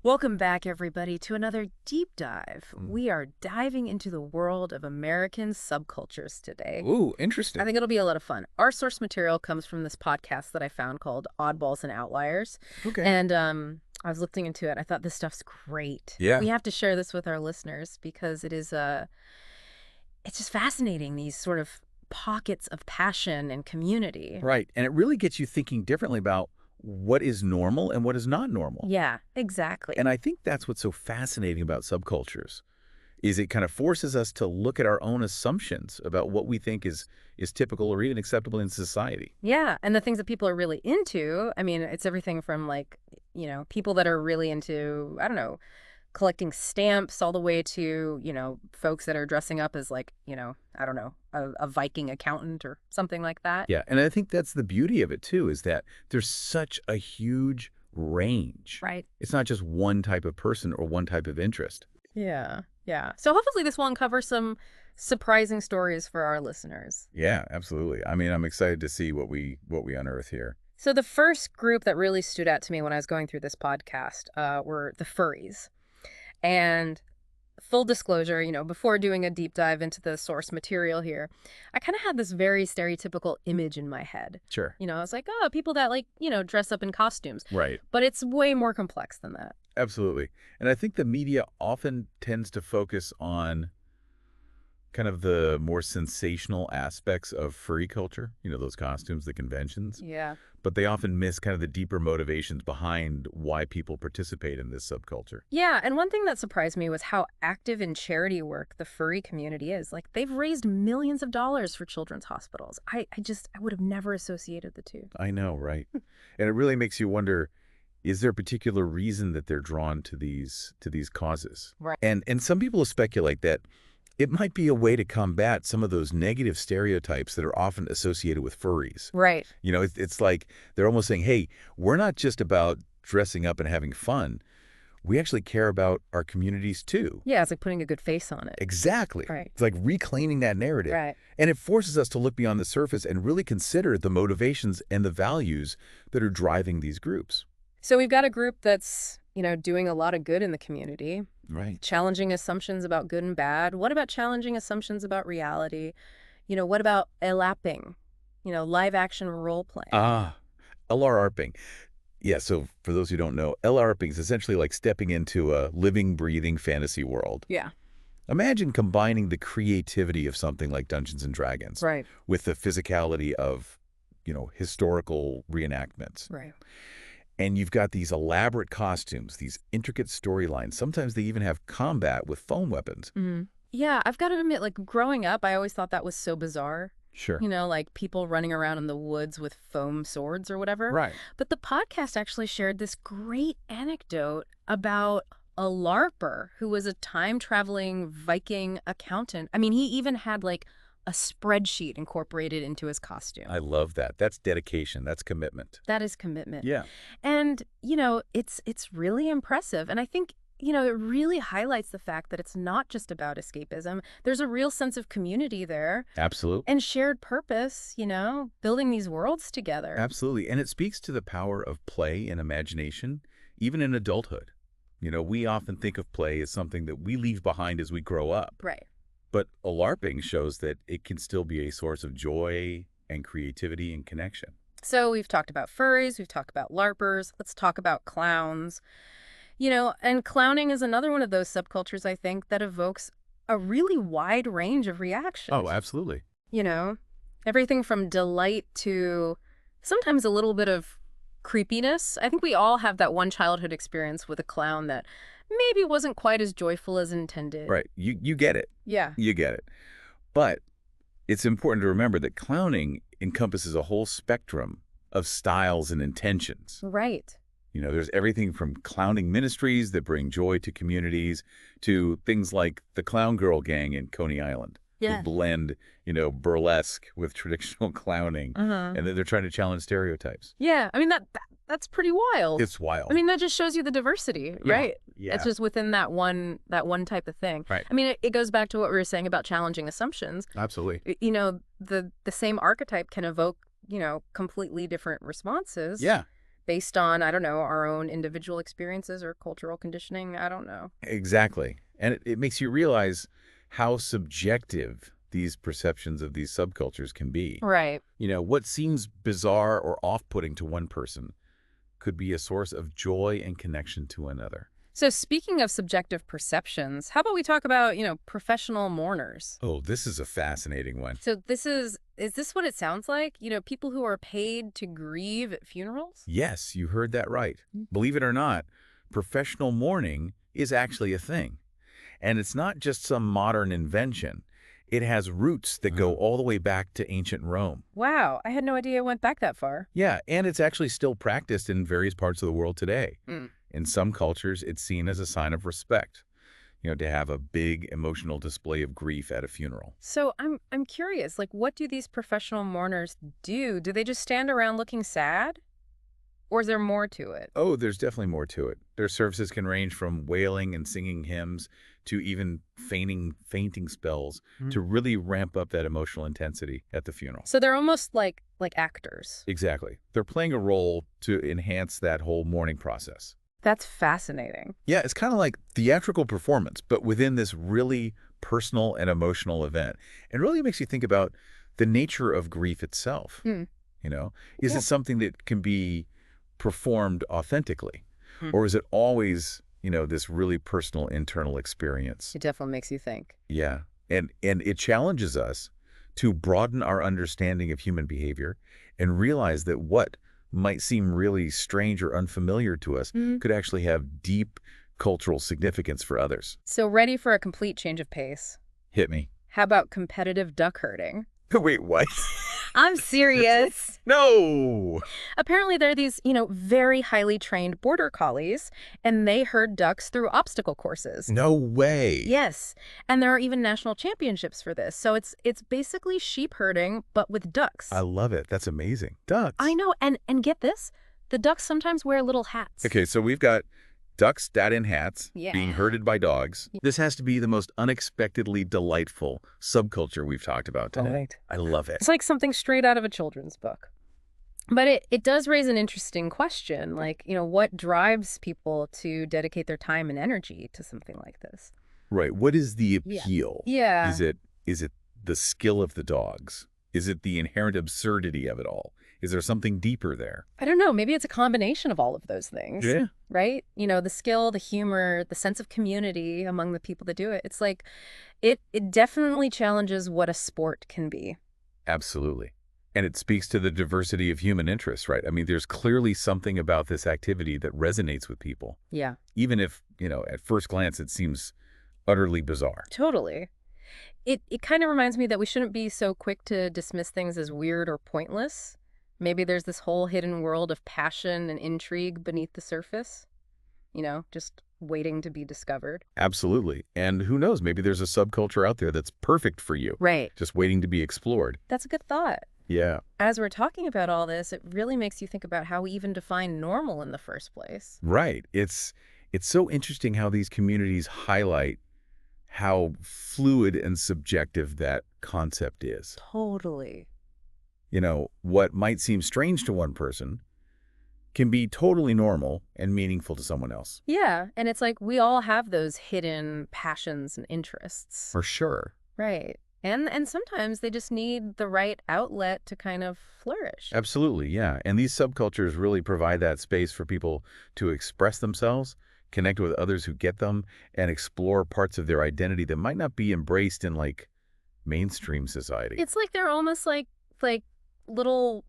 Welcome back, everybody, to another deep dive. Mm. We are diving into the world of American subcultures today. Ooh, I interesting. think it'll be a lot of fun. Our source material comes from this podcast that I found called Oddballs and Outliers. Okay. And I was looking into it. I thought this stuff's great. Yeah. We have to share this with our listeners because it is it's just fascinating, these sort of pockets of passion and community. Right. And it really gets you thinking differently about what is normal and what is not normal. Yeah, exactly. And I think that's what's so fascinating about subcultures is it kind of forces us to look at our own assumptions about what we think is typical or even acceptable in society. Yeah, and the things that people are really into, I mean, it's everything from like, people that are really into, I don't know, collecting stamps all the way to, folks that are dressing up as like, I don't know, a Viking accountant or something like that. Yeah. And I think that's the beauty of it, too, is that there's such a huge range. Right. It's not just one type of person or one type of interest. Yeah, yeah. So hopefully this will uncover some surprising stories for our listeners. Yeah, absolutely. I mean, I'm excited to see what we unearth here. So the first group that really stood out to me when I was going through this podcast were the furries. And full disclosure, before doing a deep dive into the source material here, I kind of had this very stereotypical image in my head. Sure. I was like, oh, people that dress up in costumes. Right. But it's way more complex than that. Absolutely. And I think the media often tends to focus on kind of the more sensational aspects of furry culture, those costumes, the conventions. Yeah. But they often miss kind of the deeper motivations behind why people participate in this subculture. Yeah, and one thing that surprised me was how active in charity work the furry community is. Like, they've raised millions of dollars for children's hospitals. I would have never associated the two. I know, right? And it really makes you wonder, is there a particular reason that they're drawn to these causes? Right. And some people speculate that it might be a way to combat some of those negative stereotypes that are often associated with furries. Right. It's like they're almost saying, hey, we're not just about dressing up and having fun. We actually care about our communities too. Yeah, it's like putting a good face on it. Exactly. Right. It's like reclaiming that narrative. Right. And it forces us to look beyond the surface and really consider the motivations and the values that are driving these groups. So we've got a group that's, doing a lot of good in the community. Right. Challenging assumptions about good and bad. What about challenging assumptions about reality? What about LARPing? Live action role playing. LARPing. Yeah, so for those who don't know, LARPing is essentially like stepping into a living, breathing fantasy world. Yeah. Imagine combining the creativity of something like Dungeons and Dragons Right. with the physicality of, historical reenactments. Right. And you've got these elaborate costumes, these intricate storylines. Sometimes they even have combat with foam weapons. Mm-hmm. Yeah, I've got to admit, like, growing up, I always thought that was so bizarre. Sure. Like people running around in the woods with foam swords or whatever. Right. But the podcast actually shared this great anecdote about a LARPer who was a time-traveling Viking accountant. I mean, he even had, like, a spreadsheet incorporated into his costume. I love that. That's dedication. That's commitment. That is commitment. Yeah. And, it's really impressive. And I think, it really highlights the fact that it's not just about escapism. There's a real sense of community there. Absolutely. And shared purpose, building these worlds together. Absolutely. And it speaks to the power of play and imagination, even in adulthood. We often think of play as something that we leave behind as we grow up. Right. But LARPing shows that it can still be a source of joy and creativity and connection. So we've talked about furries, we've talked about LARPers, let's talk about clowns. And clowning is another one of those subcultures, I think, that evokes a really wide range of reactions. Oh, absolutely. Everything from delight to sometimes a little bit of creepiness. I think we all have that one childhood experience with a clown that maybe wasn't quite as joyful as intended. Right. You get it. Yeah. You get it. But it's important to remember that clowning encompasses a whole spectrum of styles and intentions. Right. There's everything from clowning ministries that bring joy to communities to things like the Clown Girl Gang in Coney Island. Yeah. Who blend, burlesque with traditional clowning. Uh-huh. And then they're trying to challenge stereotypes. Yeah. I mean, that's pretty wild. It's wild. I mean, that just shows you the diversity, right? Yeah. It's just within that one type of thing. Right. I mean, it goes back to what we were saying about challenging assumptions. Absolutely. The same archetype can evoke, completely different responses. Yeah. based on, I don't know, our own individual experiences or cultural conditioning. I don't know. Exactly. And it makes you realize how subjective these perceptions of these subcultures can be. Right. What seems bizarre or off-putting to one person could be a source of joy and connection to another. So speaking of subjective perceptions, how about we talk about, professional mourners? Oh, this is a fascinating one. So is this what it sounds like? People who are paid to grieve at funerals? Yes, you heard that right. Believe it or not, professional mourning is actually a thing. And it's not just some modern invention. It has roots that go all the way back to ancient Rome. Wow, I had no idea it went back that far. Yeah, and it's actually still practiced in various parts of the world today. Mm. In some cultures, it's seen as a sign of respect, to have a big emotional display of grief at a funeral. So I'm curious, like what do these professional mourners do? Do they just stand around looking sad? Or is there more to it? Oh, there's definitely more to it. Their services can range from wailing and singing hymns to even fainting spells to really ramp up that emotional intensity at the funeral. So they're almost like actors. Exactly. They're playing a role to enhance that whole mourning process. That's fascinating. Yeah, it's kind of like theatrical performance, but within this really personal and emotional event. And really makes you think about the nature of grief itself. Mm. Is Yeah. it something that can be performed authentically? Hmm. Or is it always, this really personal internal experience? It definitely makes you think. Yeah. And it challenges us to broaden our understanding of human behavior and realize that what might seem really strange or unfamiliar to us could actually have deep cultural significance for others. So ready for a complete change of pace. Hit me. How about competitive duck herding? Wait, what? I'm serious. No! Apparently there are these, very highly trained border collies, and they herd ducks through obstacle courses. No way. Yes, and there are even national championships for this. So it's basically sheep herding, but with ducks. I love it. That's amazing. Ducks. I know, and get this, the ducks sometimes wear little hats. Okay, so we've got ducks sat in hats Yeah. being herded by dogs. This has to be the most unexpectedly delightful subculture we've talked about today. Right. I love it. It's like something straight out of a children's book. But it does raise an interesting question, like, what drives people to dedicate their time and energy to something like this? Right. What is the Yeah. appeal? Yeah. Is it the skill of the dogs? Is it the inherent absurdity of it all? Is there something deeper there? I don't know. Maybe it's a combination of all of those things. Yeah. Right? The skill, the humor, the sense of community among the people that do it. It's like it definitely challenges what a sport can be. Absolutely. And it speaks to the diversity of human interests, right? I mean, there's clearly something about this activity that resonates with people, Yeah. even if, at first glance it seems utterly bizarre. Totally. It kind of reminds me that we shouldn't be so quick to dismiss things as weird or pointless. Maybe there's this whole hidden world of passion and intrigue beneath the surface, just waiting to be discovered. Absolutely. And who knows, maybe there's a subculture out there that's perfect for you, Right. just waiting to be explored. That's a good thought. Yeah. As we're talking about all this, it really makes you think about how we even define normal in the first place. Right. It's so interesting how these communities highlight how fluid and subjective that concept is. Totally. What might seem strange to one person can be totally normal and meaningful to someone else. Yeah, and it's like we all have those hidden passions and interests. For sure. Right. And sometimes they just need the right outlet to kind of flourish. Absolutely, yeah. And these subcultures really provide that space for people to express themselves, connect with others who get them, and explore parts of their identity that might not be embraced in, mainstream society. It's like they're almost like little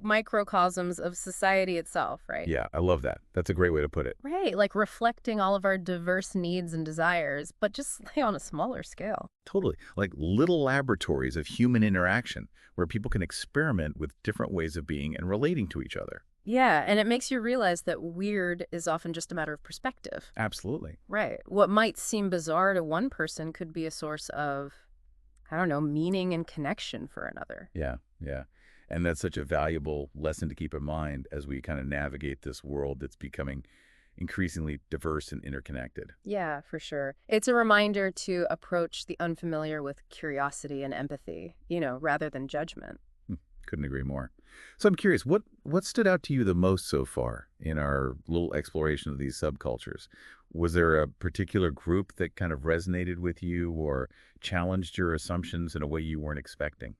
microcosms of society itself, right? Yeah, I love that. That's a great way to put it. Right, like reflecting all of our diverse needs and desires, but just on a smaller scale. Totally. Like little laboratories of human interaction where people can experiment with different ways of being and relating to each other. Yeah, and it makes you realize that weird is often just a matter of perspective. Absolutely. Right. What might seem bizarre to one person could be a source of, I don't know, meaning and connection for another. Yeah, yeah. And that's such a valuable lesson to keep in mind as we kind of navigate this world that's becoming increasingly diverse and interconnected. Yeah, for sure. It's a reminder to approach the unfamiliar with curiosity and empathy, rather than judgment. Couldn't agree more. So I'm curious, what stood out to you the most so far in our little exploration of these subcultures? Was there a particular group that kind of resonated with you or challenged your assumptions in a way you weren't expecting?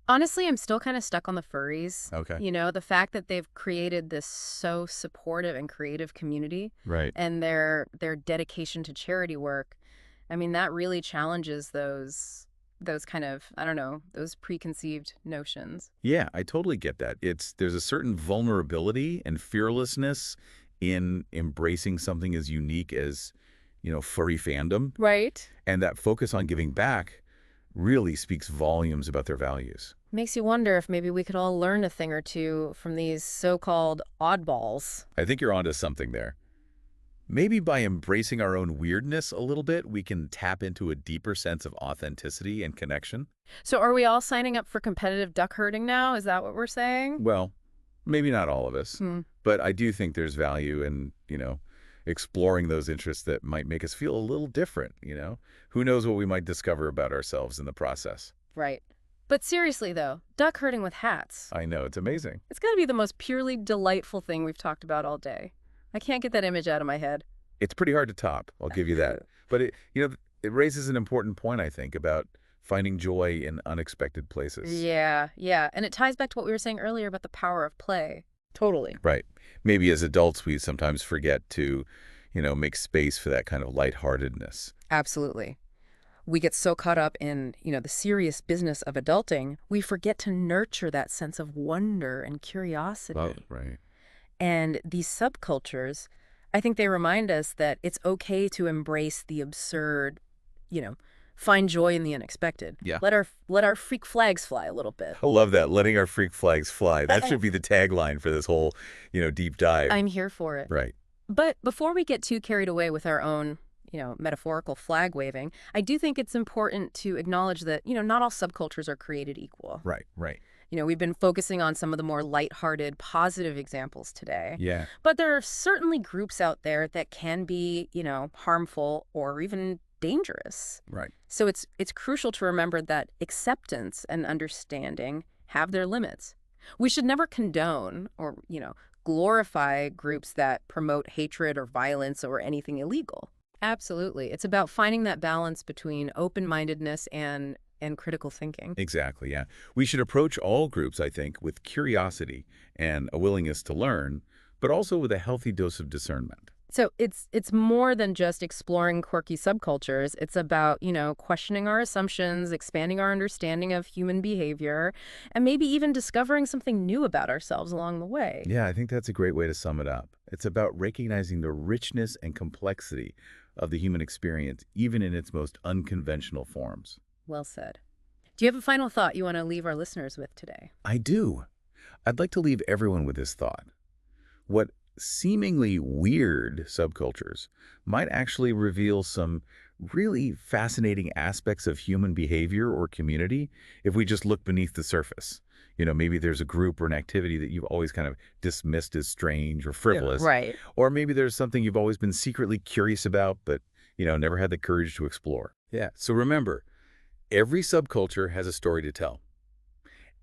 Honestly, I'm still kind of stuck on the furries. Okay. You know, the fact that they've created this so supportive and creative community Right. and their dedication to charity work, I mean, that really challenges those kind of, I don't know, those preconceived notions. Yeah, I totally get that. There's a certain vulnerability and fearlessness in embracing something as unique as, furry fandom, Right. and that focus on giving back really speaks volumes about their values. Makes you wonder if maybe we could all learn a thing or two from these so-called oddballs. I think you're onto something there. Maybe by embracing our own weirdness a little bit, we can tap into a deeper sense of authenticity and connection. So are we all signing up for competitive duck herding now? Is that what we're saying? Well, maybe not all of us, Hmm. but I do think there's value in, exploring those interests that might make us feel a little different. Who knows what we might discover about ourselves in the process. Right. But seriously, though, duck herding with hats. I know, it's amazing. It's got to be the most purely delightful thing we've talked about all day. I can't get that image out of my head. It's pretty hard to top, I'll give you that. But it raises an important point, I think, about finding joy in unexpected places. Yeah, yeah. And it ties back to what we were saying earlier about the power of play. Totally. Right. Maybe as adults, we sometimes forget to, make space for that kind of lightheartedness. Absolutely. We get so caught up in, the serious business of adulting, we forget to nurture that sense of wonder and curiosity. Oh, right. And these subcultures, I think they remind us that it's okay to embrace the absurd, you know, find joy in the unexpected. Yeah. Let our freak flags fly a little bit. I love that. Letting our freak flags fly. That should be the tagline for this whole, deep dive. I'm here for it. Right. But before we get too carried away with our own, metaphorical flag waving, I do think it's important to acknowledge that, not all subcultures are created equal. Right. Right. We've been focusing on some of the more lighthearted, positive examples today. Yeah. But there are certainly groups out there that can be, harmful or even dangerous. Right. So it's crucial to remember that acceptance and understanding have their limits. We should never condone or, glorify groups that promote hatred or violence or anything illegal. Absolutely. It's about finding that balance between open-mindedness and critical thinking. Exactly, yeah. We should approach all groups, I think, with curiosity and a willingness to learn, but also with a healthy dose of discernment. So it's more than just exploring quirky subcultures. It's about, questioning our assumptions, expanding our understanding of human behavior, and maybe even discovering something new about ourselves along the way. Yeah, I think that's a great way to sum it up. It's about recognizing the richness and complexity of the human experience, even in its most unconventional forms. Well said. Do you have a final thought you want to leave our listeners with today? I do. I'd like to leave everyone with this thought. What seemingly weird subcultures might actually reveal some really fascinating aspects of human behavior or community if we just look beneath the surface. Maybe there's a group or an activity that you've always kind of dismissed as strange or frivolous. Yeah, right. Or maybe there's something you've always been secretly curious about, but, never had the courage to explore. Yeah. So remember, every subculture has a story to tell,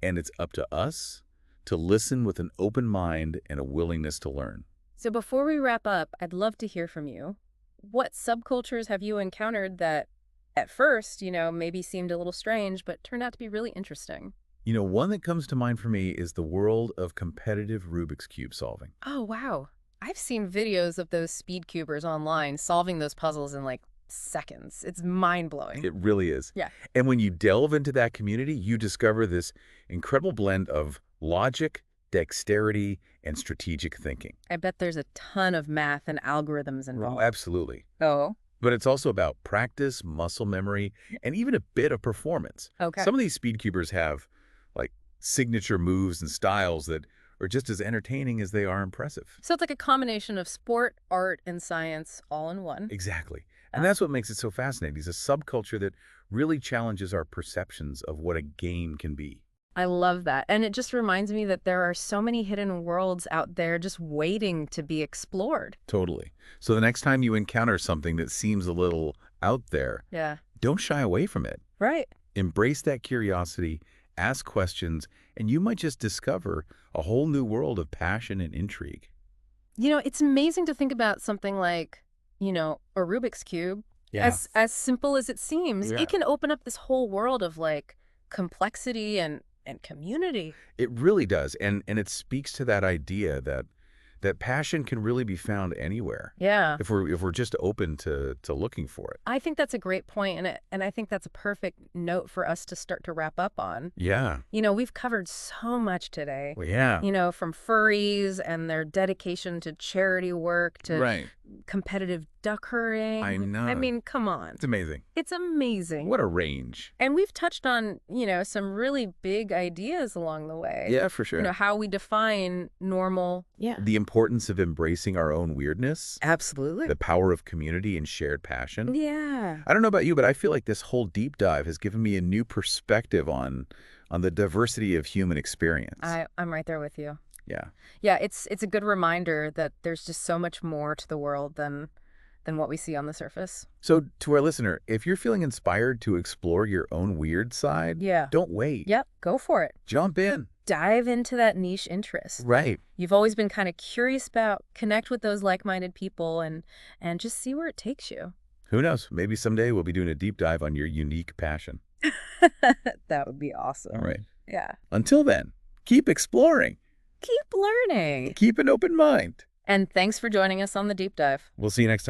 and it's up to us to listen with an open mind and a willingness to learn. So before we wrap up, I'd love to hear from you. What subcultures have you encountered that at first, maybe seemed a little strange, but turned out to be really interesting? One that comes to mind for me is the world of competitive Rubik's Cube solving. Oh, wow. I've seen videos of those speed cubers online solving those puzzles in like seconds. It's mind-blowing. It really is. Yeah. And when you delve into that community, you discover this incredible blend of logic, dexterity, and strategic thinking. I bet there's a ton of math and algorithms involved. Oh, absolutely. Oh, But it's also about practice, muscle memory, and even a bit of performance. okay. Some of these speed cubers have like signature moves and styles that are just as entertaining as they are impressive. So it's like a combination of sport, art, and science all in one. Exactly. And that's what makes it so fascinating. It's a subculture that really challenges our perceptions of what a game can be. I love that. And it just reminds me that there are so many hidden worlds out there just waiting to be explored. Totally. So the next time you encounter something that seems a little out there, Yeah. don't shy away from it. Right. Embrace that curiosity ask questions, and you might just discover a whole new world of passion and intrigue. It's amazing to think about something like, a Rubik's Cube. Yeah. As simple as it seems, Yeah. it can open up this whole world of like complexity and community. It really does. And it speaks to that idea that passion can really be found anywhere Yeah. if we're just open to looking for it. I think that's a great point, and I think that's a perfect note for us to start to wrap up on. Yeah. We've covered so much today. Well, yeah. From furries and their dedication to charity work to Right. competitive duck herding. I know. I mean, come on. It's amazing. It's amazing. What a range. And we've touched on, some really big ideas along the way. Yeah, for sure. How we define normal. Yeah. The importance of embracing our own weirdness. Absolutely. The power of community and shared passion. Yeah. I don't know about you, but I feel like this whole deep dive has given me a new perspective on the diversity of human experience. I'm right there with you. Yeah. Yeah, it's a good reminder that there's just so much more to the world than what we see on the surface. So to our listener, if you're feeling inspired to explore your own weird side, Yeah. don't wait. Yep, go for it. Jump in. Dive into that niche interest. Right. You've always been kind of curious about, connect with those like-minded people and just see where it takes you. Who knows? Maybe someday we'll be doing a deep dive on your unique passion. That would be awesome. All right. Yeah. Until then, keep exploring. Keep learning. Keep an open mind. And thanks for joining us on the deep dive. We'll see you next time.